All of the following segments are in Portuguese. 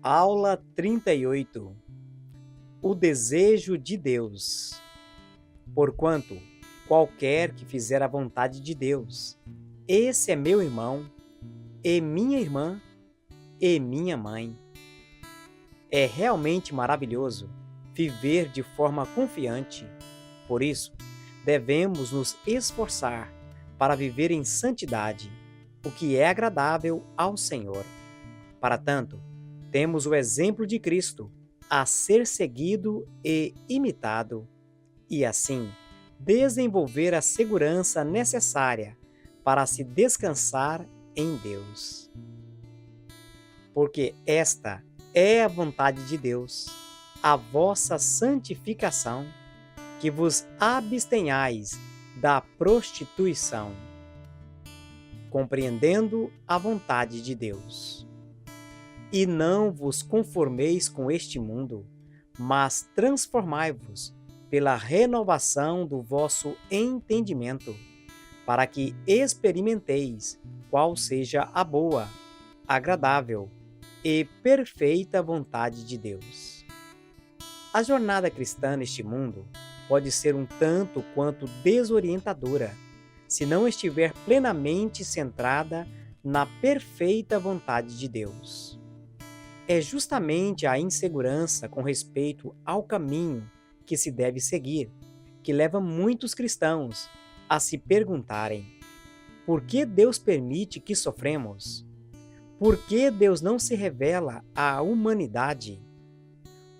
Aula 38. O desejo de Deus. Porquanto, qualquer que fizer a vontade de Deus, esse é meu irmão, e minha irmã, e minha mãe. É realmente maravilhoso viver de forma confiante. Por isso, devemos nos esforçar para viver em santidade, o que é agradável ao Senhor. Para tanto, temos o exemplo de Cristo a ser seguido e imitado, e assim desenvolver a segurança necessária para se descansar em Deus. Porque esta é a vontade de Deus, a vossa santificação, que vos abstenhais da prostituição, compreendendo a vontade de Deus. E não vos conformeis com este mundo, mas transformai-vos pela renovação do vosso entendimento, para que experimenteis qual seja a boa, agradável e perfeita vontade de Deus. A jornada cristã neste mundo pode ser um tanto quanto desorientadora, se não estiver plenamente centrada na perfeita vontade de Deus. É justamente a insegurança com respeito ao caminho que se deve seguir, que leva muitos cristãos a se perguntarem: por que Deus permite que sofremos? Por que Deus não se revela à humanidade?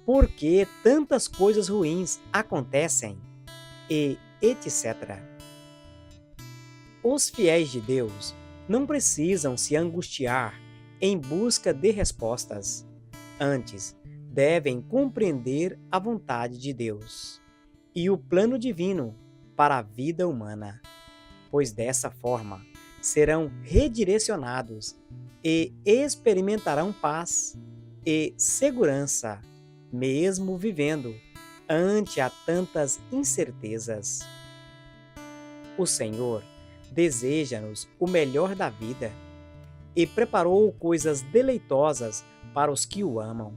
Por que tantas coisas ruins acontecem? E etc. Os fiéis de Deus não precisam se angustiar em busca de respostas. Antes, devem compreender a vontade de Deus e o plano divino para a vida humana, pois dessa forma serão redirecionados e experimentarão paz e segurança, mesmo vivendo ante a tantas incertezas. O Senhor deseja-nos o melhor da vida e preparou coisas deleitosas para os que o amam.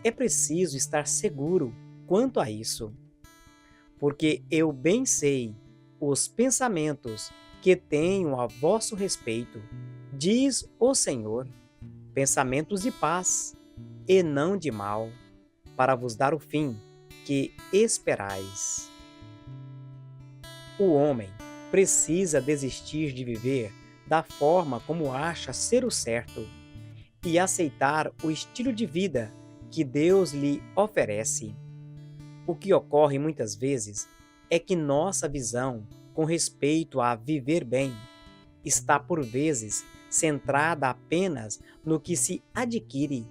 É preciso estar seguro quanto a isso, porque eu bem sei os pensamentos que tenho a vosso respeito, diz o Senhor, pensamentos de paz e não de mal, para vos dar o fim que esperais. O homem precisa desistir de viver da forma como acha ser o certo e aceitar o estilo de vida que Deus lhe oferece. O que ocorre muitas vezes é que nossa visão com respeito a viver bem está por vezes centrada apenas no que se adquire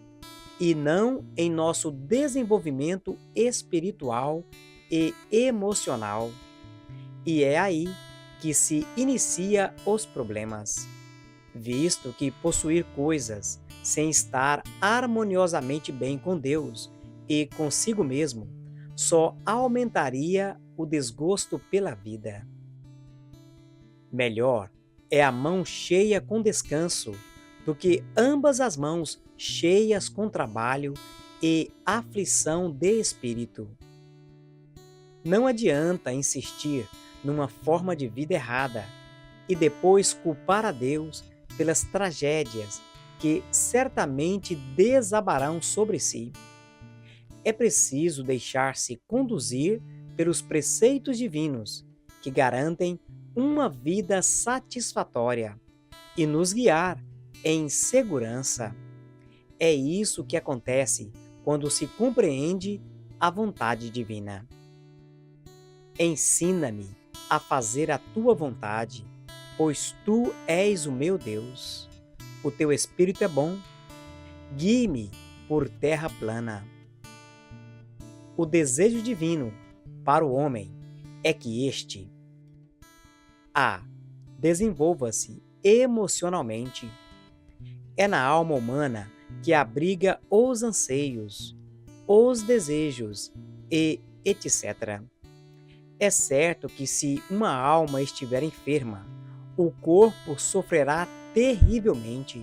e não em nosso desenvolvimento espiritual e emocional. E é aí que se inicia os problemas, visto que possuir coisas sem estar harmoniosamente bem com Deus e consigo mesmo só aumentaria o desgosto pela vida. Melhor é a mão cheia com descanso do que ambas as mãos cheias com trabalho e aflição de espírito. Não adianta insistir numa forma de vida errada e depois culpar a Deus pelas tragédias que certamente desabarão sobre si. É preciso deixar-se conduzir pelos preceitos divinos que garantem uma vida satisfatória e nos guiar em segurança. É isso que acontece quando se compreende a vontade divina. Ensina-me a fazer a tua vontade, pois tu és o meu Deus. O teu Espírito é bom. Guie-me por terra plana. O desejo divino para o homem é que este a. Desenvolva-se emocionalmente. É na alma humana que abriga os anseios, os desejos e etc. É certo que se uma alma estiver enferma, o corpo sofrerá terrivelmente.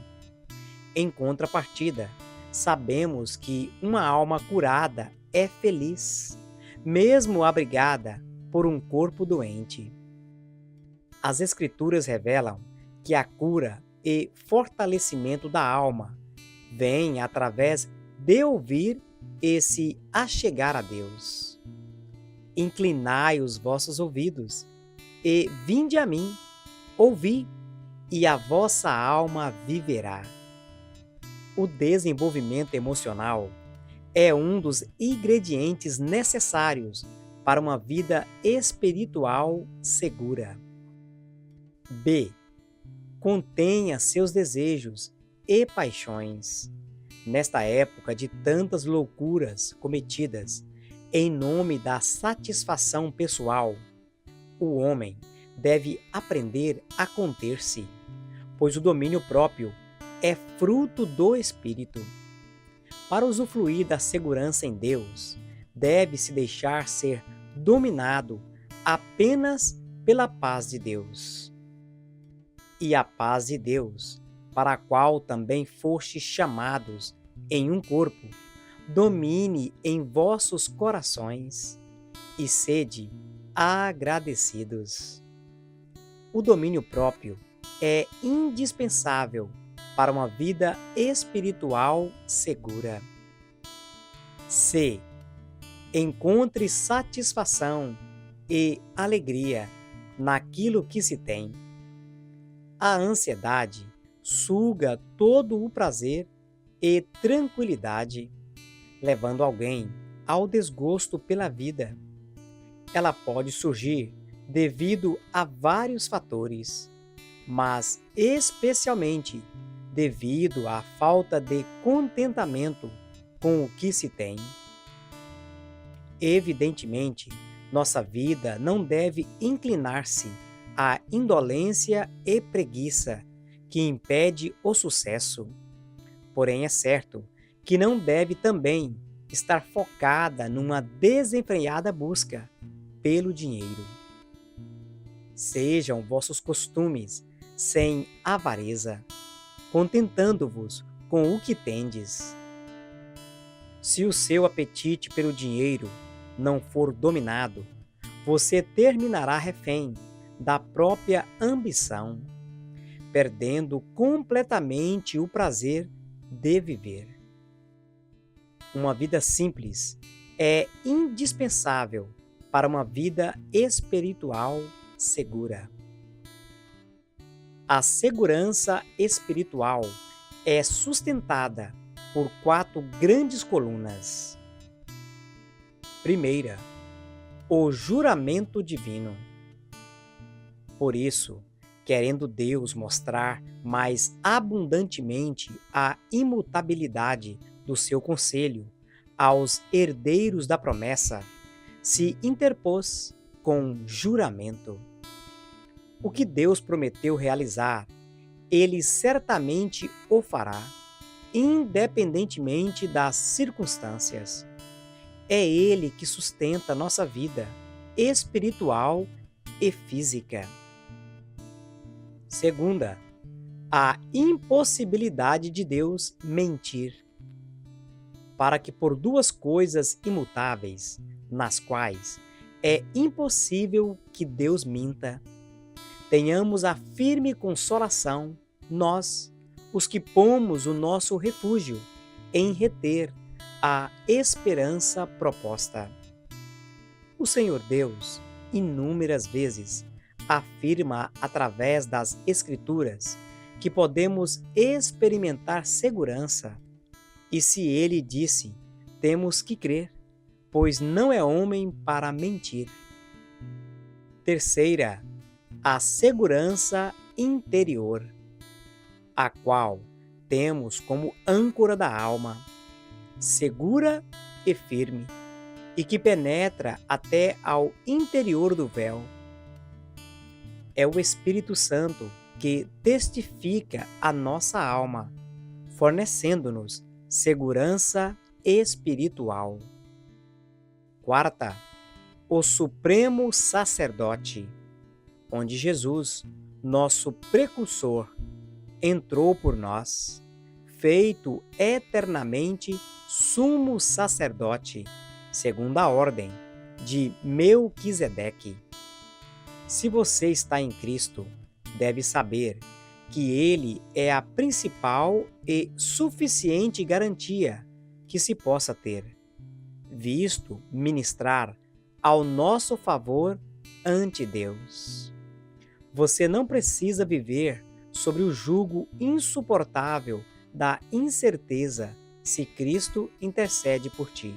Em contrapartida, sabemos que uma alma curada é feliz, mesmo abrigada por um corpo doente. As Escrituras revelam que a cura e fortalecimento da alma vem através de ouvir e se achegar a Deus. Inclinai os vossos ouvidos e vinde a mim, ouvi, e a vossa alma viverá. O desenvolvimento emocional é um dos ingredientes necessários para uma vida espiritual segura. B. Contenha seus desejos e paixões. Nesta época de tantas loucuras cometidas em nome da satisfação pessoal, o homem deve aprender a conter-se, pois o domínio próprio é fruto do Espírito. Para usufruir da segurança em Deus, deve-se deixar ser dominado apenas pela paz de Deus. E a paz de Deus, para a qual também fostes chamados em um corpo, domine em vossos corações e sede agradecidos. O domínio próprio é indispensável para uma vida espiritual segura. C. Encontre satisfação e alegria naquilo que se tem. A ansiedade suga todo o prazer e tranquilidade, levando alguém ao desgosto pela vida. Ela pode surgir devido a vários fatores, mas especialmente devido à falta de contentamento com o que se tem. Evidentemente, nossa vida não deve inclinar-se à indolência e preguiça que impede o sucesso. Porém, é certo que não deve também estar focada numa desenfreada busca pelo dinheiro. Sejam vossos costumes sem avareza, contentando-vos com o que tendes. Se o seu apetite pelo dinheiro não for dominado, você terminará refém da própria ambição, perdendo completamente o prazer de viver. Uma vida simples é indispensável para uma vida espiritual segura. A segurança espiritual é sustentada por 4 grandes colunas. Primeira, o juramento divino. Por isso, querendo Deus mostrar mais abundantemente a imutabilidade do seu conselho aos herdeiros da promessa, se interpôs com juramento. O que Deus prometeu realizar, Ele certamente o fará, independentemente das circunstâncias. É Ele que sustenta nossa vida espiritual e física. Segunda, a impossibilidade de Deus mentir. Para que por 2 coisas imutáveis, nas quais é impossível que Deus minta, tenhamos a firme consolação, nós, os que pomos o nosso refúgio em reter a esperança proposta. O Senhor Deus, inúmeras vezes, afirma através das Escrituras que podemos experimentar segurança, e se Ele disse, temos que crer, pois não é homem para mentir. Terceira, a segurança interior, a qual temos como âncora da alma, segura e firme, e que penetra até ao interior do véu. É o Espírito Santo que testifica a nossa alma, fornecendo-nos segurança espiritual. Quarta, o Supremo Sacerdote, onde Jesus, nosso precursor, entrou por nós, feito eternamente sumo sacerdote, segundo a ordem de Melquisedeque. Se você está em Cristo, deve saber que Ele é a principal e suficiente garantia que se possa ter, visto ministrar ao nosso favor ante Deus. Você não precisa viver sobre o jugo insuportável da incerteza se Cristo intercede por ti.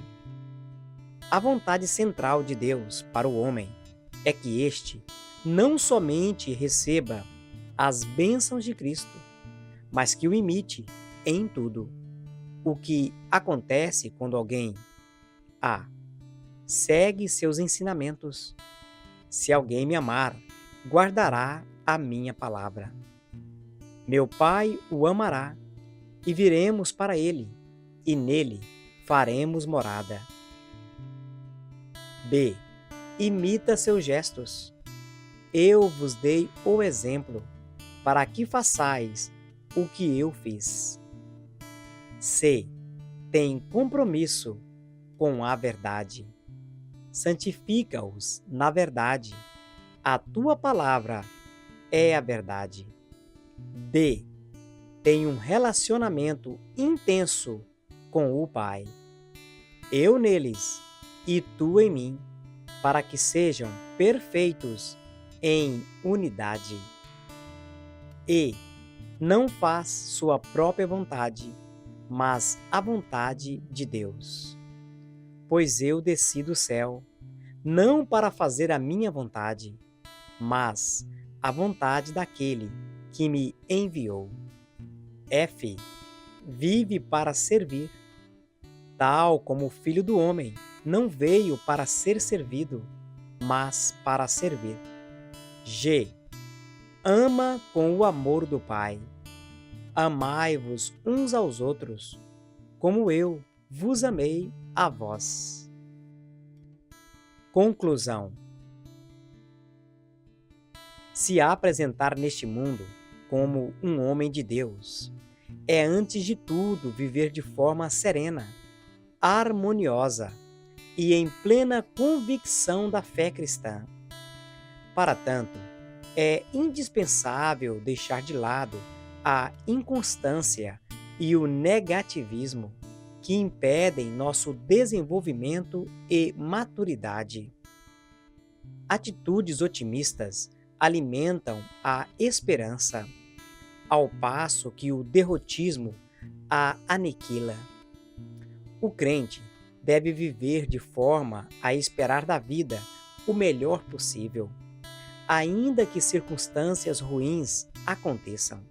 A vontade central de Deus para o homem é que este não somente receba as bênçãos de Cristo, mas que o imite em tudo. O que acontece quando alguém A. Segue seus ensinamentos. Se alguém me amar, guardará a minha palavra. Meu Pai o amará, e viremos para ele, e nele faremos morada. B. Imita seus gestos. Eu vos dei o exemplo, para que façais o que eu fiz. C. Tem compromisso com a verdade. Santifica-os na verdade. A tua palavra é a verdade. D. Tem um relacionamento intenso com o Pai. Eu neles e tu em mim, para que sejam perfeitos em unidade. E não faz sua própria vontade, mas a vontade de Deus. Pois eu desci do céu, não para fazer a minha vontade, mas a vontade daquele que me enviou. F. Vive para servir, tal como o Filho do Homem não veio para ser servido, mas para servir. G. Ama com o amor do Pai. Amai-vos uns aos outros, como eu vos amei a vós. Conclusão. Se apresentar neste mundo como um homem de Deus é, antes de tudo, viver de forma serena, harmoniosa e em plena convicção da fé cristã. Para tanto, é indispensável deixar de lado a inconstância e o negativismo que impedem nosso desenvolvimento e maturidade. Atitudes otimistas alimentam a esperança, ao passo que o derrotismo a aniquila. O crente deve viver de forma a esperar da vida o melhor possível, ainda que circunstâncias ruins aconteçam.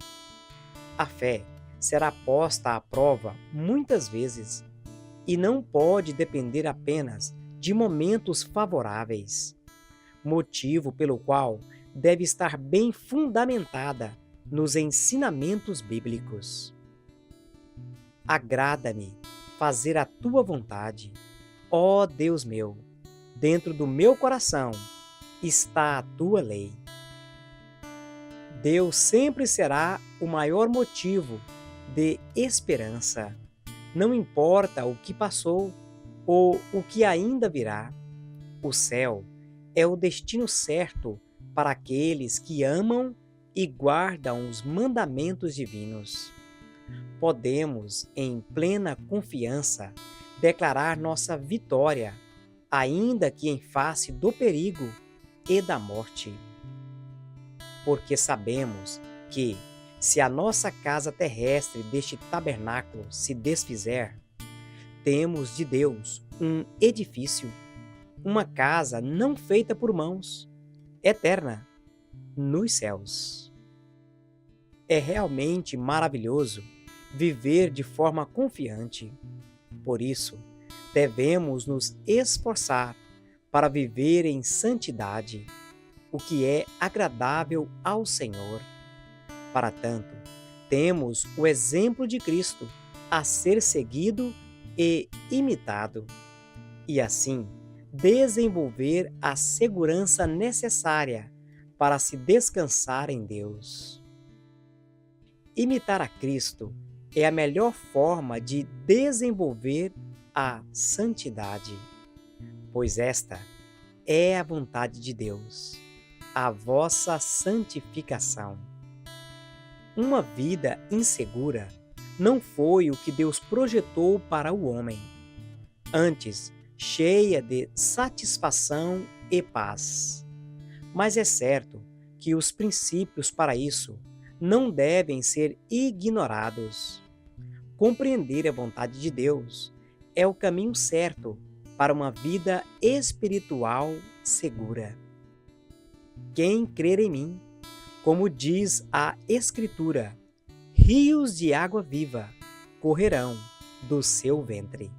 A fé será posta à prova muitas vezes e não pode depender apenas de momentos favoráveis, motivo pelo qual deve estar bem fundamentada nos ensinamentos bíblicos. Agrada-me fazer a tua vontade, ó Deus meu, dentro do meu coração está a tua lei. Deus sempre será o maior motivo de esperança. Não importa o que passou ou o que ainda virá. O céu é o destino certo para aqueles que amam e guardam os mandamentos divinos. Podemos, em plena confiança, declarar nossa vitória, ainda que em face do perigo e da morte. Porque sabemos que, se a nossa casa terrestre deste tabernáculo se desfizer, temos de Deus um edifício, uma casa não feita por mãos, eterna, nos céus. É realmente maravilhoso viver de forma confiante. Por isso, devemos nos esforçar para viver em santidade, o que é agradável ao Senhor. Para tanto, temos o exemplo de Cristo a ser seguido e imitado, e assim desenvolver a segurança necessária para se descansar em Deus. Imitar a Cristo é a melhor forma de desenvolver a santidade, pois esta é a vontade de Deus, a vossa santificação. Uma vida insegura não foi o que Deus projetou para o homem. Antes, cheia de satisfação e paz. Mas é certo que os princípios para isso não devem ser ignorados. Compreender a vontade de Deus é o caminho certo para uma vida espiritual segura. Quem crer em mim, como diz a Escritura, rios de água viva correrão do seu ventre.